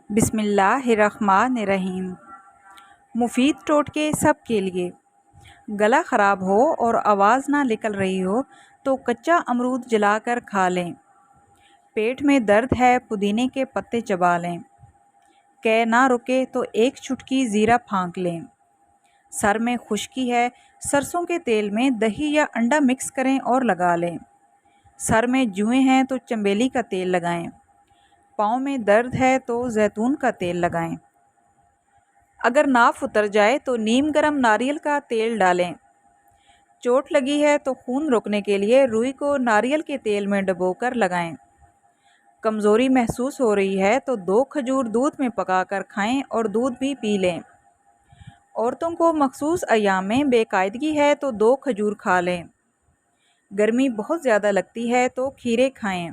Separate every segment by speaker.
Speaker 1: بسم اللہ الرحمن الرحیم۔ مفید ٹوٹکے سب کے لیے۔ گلا خراب ہو اور آواز نہ نکل رہی ہو تو کچا امرود جلا کر کھا لیں۔ پیٹ میں درد ہے پودینے کے پتے چبا لیں۔ قے نہ رکے تو ایک چٹکی زیرہ پھانک لیں۔ سر میں خشکی ہے سرسوں کے تیل میں دہی یا انڈا مکس کریں اور لگا لیں۔ سر میں جوئیں ہیں تو چنبیلی کا تیل لگائیں۔ پاؤں میں درد ہے تو زیتون کا تیل لگائیں۔ اگر ناف اتر جائے تو نیم گرم ناریل کا تیل ڈالیں۔ چوٹ لگی ہے تو خون روکنے کے لیے روئی کو ناریل کے تیل میں ڈبو کر لگائیں۔ کمزوری محسوس ہو رہی ہے تو 2 کھجور دودھ میں پکا کر کھائیں اور دودھ بھی پی لیں۔ عورتوں کو مخصوص ایام میں بے قاعدگی ہے تو 2 کھجور کھا لیں۔ گرمی بہت زیادہ لگتی ہے تو کھیرے کھائیں۔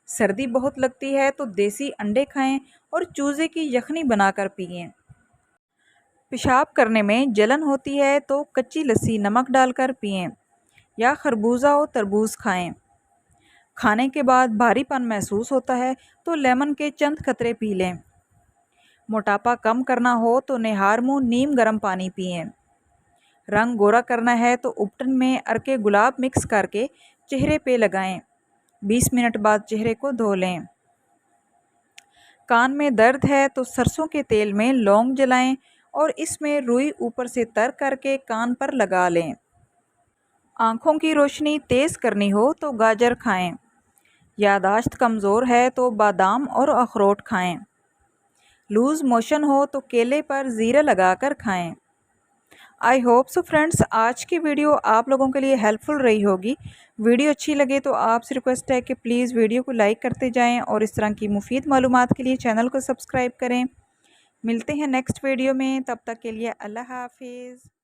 Speaker 1: سردی بہت لگتی ہے تو دیسی انڈے کھائیں اور چوزے کی یخنی بنا کر پئیں۔ پیشاب کرنے میں جلن ہوتی ہے تو کچی لسی نمک ڈال کر پئیں یا خربوزہ و تربوز کھائیں۔ کھانے کے بعد بھاری پن محسوس ہوتا ہے تو لیمن کے چند قطرے پی لیں۔ موٹاپا کم کرنا ہو تو نہار منہ نیم گرم پانی پئیں۔ رنگ گورا کرنا ہے تو اپٹن میں عرق گلاب مکس کر کے چہرے پہ لگائیں۔ 20 منٹ بعد چہرے کو دھو لیں۔ کان میں درد ہے تو سرسوں کے تیل میں لونگ جلائیں اور اس میں روئی اوپر سے تر کر کے کان پر لگا لیں۔ آنکھوں کی روشنی تیز کرنی ہو تو گاجر کھائیں۔ یادداشت کمزور ہے تو بادام اور اخروٹ کھائیں۔ لوز موشن ہو تو کیلے پر زیرہ لگا کر کھائیں۔ آئی ہوپ سو فرینڈس، آج کی ویڈیو آپ لوگوں کے لیے ہیلپ فل رہی ہوگی۔ ویڈیو اچھی لگے تو آپ سے ریکویسٹ ہے کہ پلیز ویڈیو کو لائک کرتے جائیں اور اس طرح کی مفید معلومات کے لیے چینل کو سبسکرائب کریں۔ ملتے ہیں نیکسٹ ویڈیو میں، تب تک کے لیے اللہ حافظ۔